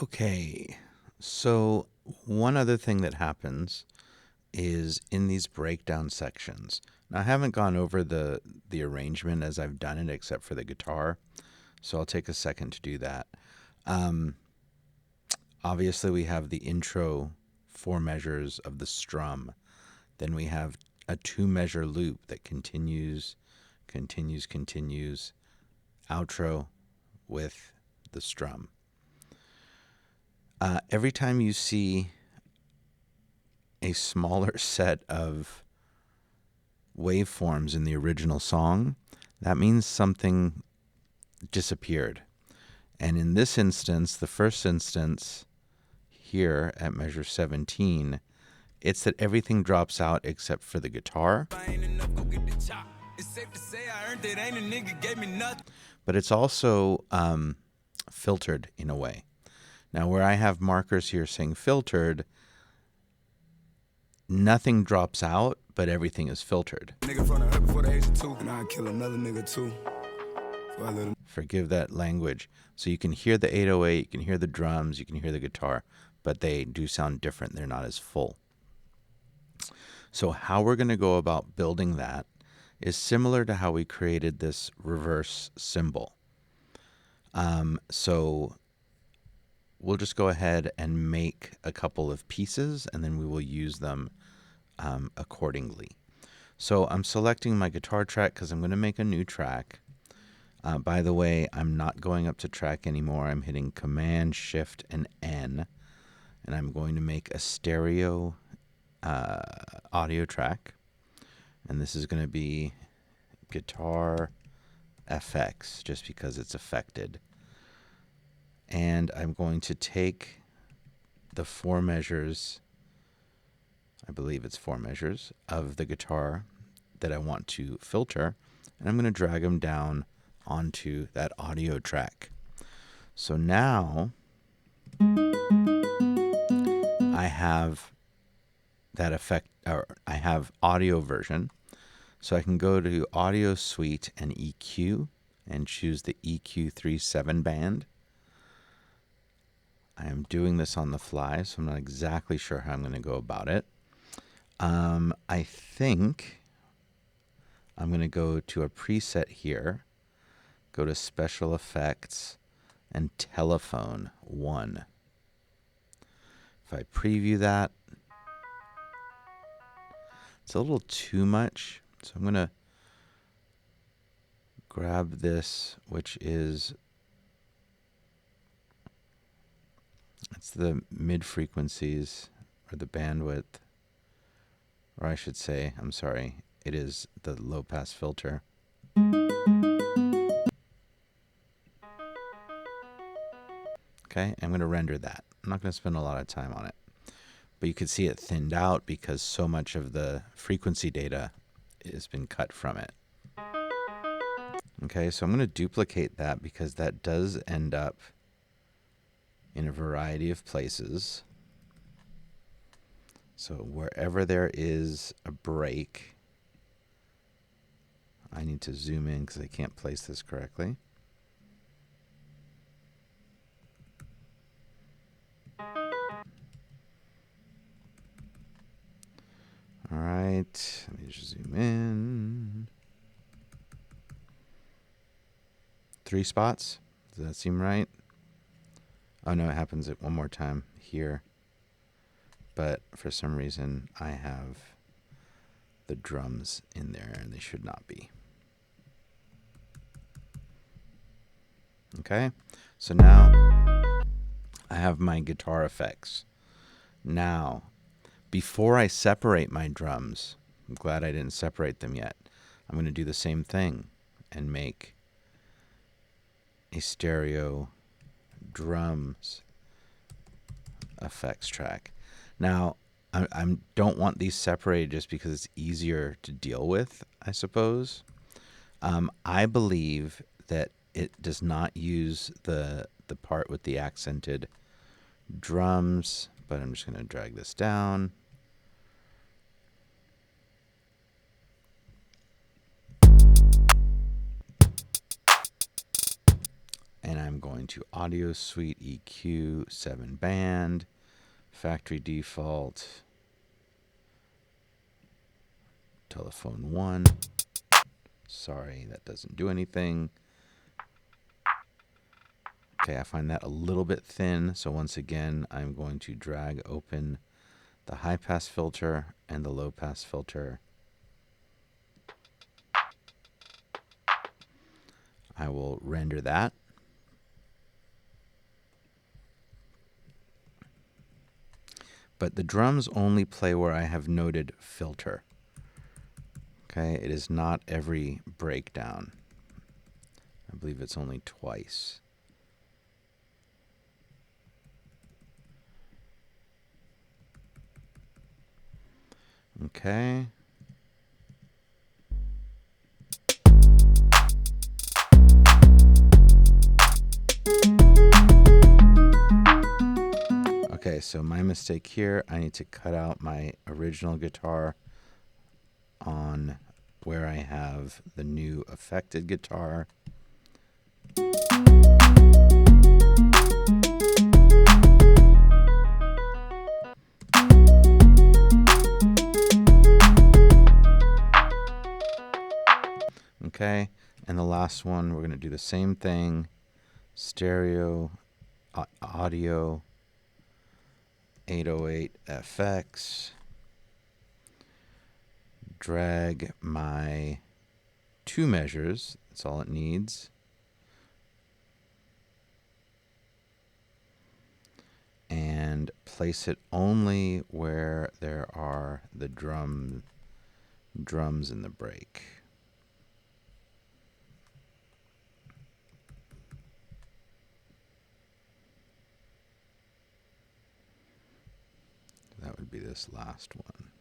Okay, so one other thing that happens is in these breakdown sections. Now, I haven't gone over the arrangement as I've done it, except for the guitar, so I'll take a second to do that. Um, Obviously, we have the intro 4 measures of the strum. Then we have a 2 measure loop that continues, continues, continues, outro with the strum. Every time you see a smaller set of waveforms in the original song, that means something disappeared. And in this instance, the first instance here at measure 17, it's that everything drops out except for the guitar. But it's also filtered in a way. Now, where I have markers here saying filtered, nothing drops out, but everything is filtered. Forgive that language. So you can hear the 808, you can hear the drums, you can hear the guitar, but they do sound different. They're not as full. So how we're going to go about building that is similar to how we created this reverse cymbal. So we'll just go ahead and make a couple of pieces, and then we will use them accordingly. So I'm selecting my guitar track because I'm going to make a new track. By the way, I'm not going up to track anymore. I'm hitting Command, Shift, and N, and I'm going to make a stereo audio track. And this is going to be Guitar FX, just because it's affected. And I'm going to take the 4 measures, I believe it's 4 measures, of the guitar that I want to filter, and I'm going to drag them down onto that audio track. So now I have that effect, or I have audio version. So I can go to Audiosuite and EQ and choose the EQ37 band. I am doing this on the fly, so I'm not exactly sure how I'm going to go about it. I think I'm going to go to a preset here, go to Special Effects, and Telephone 1. If I preview that, it's a little too much, so I'm going to grab this, which is, it's the mid frequencies, or the bandwidth, or I should say, I'm sorry, it is the low pass filter. Okay, I'm going to render that. I'm not going to spend a lot of time on it. But you can see it thinned out because so much of the frequency data has been cut from it. Okay, so I'm going to duplicate that because that does end up in a variety of places. So wherever there is a break, I need to zoom in because I can't place this correctly. All right, let me just zoom in. 3 spots. Does that seem right? Oh no, it happens at one more time here. But for some reason, I have the drums in there, and they should not be. Okay, so now I have my guitar effects. Now, before I separate my drums, I'm glad I didn't separate them yet. I'm going to do the same thing and make a stereo drums effects track. Now, I don't want these separated just because it's easier to deal with, I suppose. I believe that it does not use the part with the accented drums, but I'm just going to drag this down. And I'm I'm going to Audiosuite EQ 7 band, factory default, telephone 1. Sorry, that doesn't do anything. Okay, I find that a little bit thin, so once again, I'm going to drag open the high pass filter and the low pass filter. I will render that. But the drums only play where I have noted filter. Okay, it is not every breakdown. I believe it's only twice. Okay. Okay, so my mistake here, I need to cut out my original guitar on where I have the new affected guitar. Okay, and the last one, we're going to do the same thing. Stereo, audio, 808 FX. Drag my 2 measures, that's all it needs. And place it only where there are the drums in the break. That would be this last one.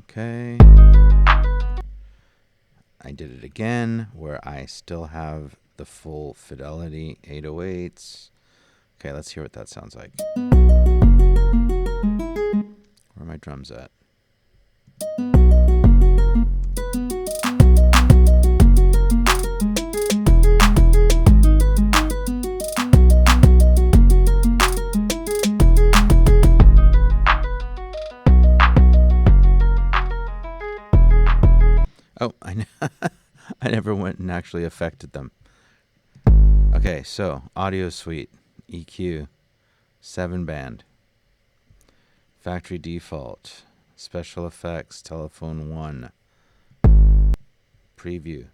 Okay. I did it again where I still have the full fidelity 808s. Okay, let's hear what that sounds like. Where are my drums at? Oh, I never went and actually affected them. Okay, so Audiosuite EQ 7 band, factory default, special effects, telephone 1, preview.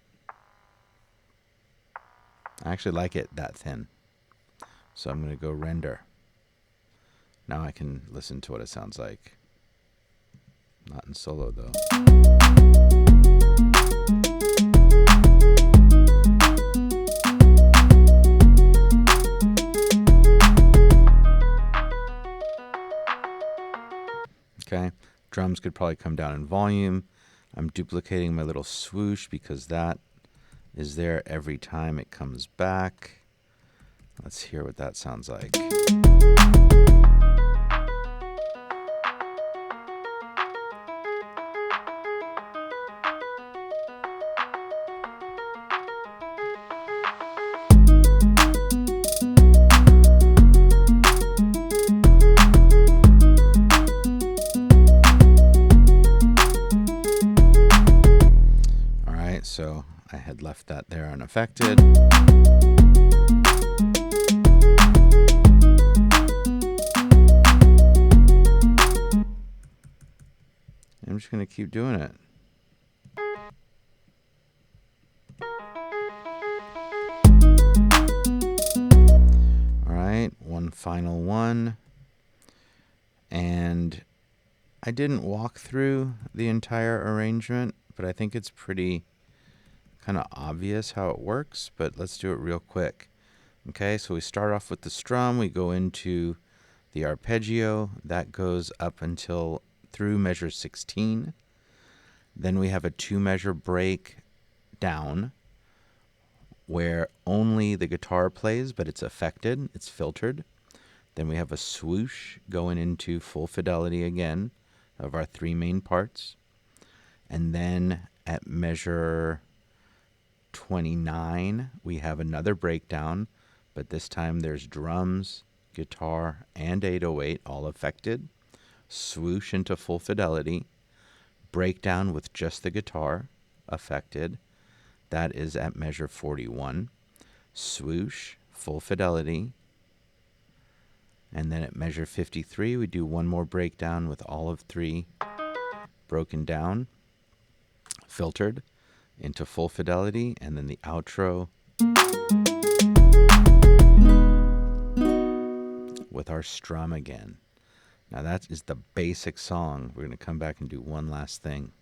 I actually like it that thin, so I'm going to go render. Now I can listen to what it sounds like. Not in solo though. Okay, drums could probably come down in volume. I'm duplicating my little swoosh because that is there every time it comes back. Let's hear what that sounds like. So I had left that there unaffected. I'm just going to keep doing it. All right, one final one. And I didn't walk through the entire arrangement, but I think it's pretty kind of obvious how it works, but let's do it real quick. Okay, so we start off with the strum, we go into the arpeggio, that goes up until through measure 16. Then we have a 2 measure break down where only the guitar plays, but it's affected, it's filtered. Then we have a swoosh going into full fidelity again of our 3 main parts. And then at measure 29, we have another breakdown, but this time there's drums, guitar, and 808 all affected. Swoosh into full fidelity. Breakdown with just the guitar affected. That is at measure 41. Swoosh, full fidelity. And then at measure 53, we do one more breakdown with all of three broken down, filtered into full fidelity, and then the outro with our strum again. Now that is the basic song. We're going to come back and do one last thing.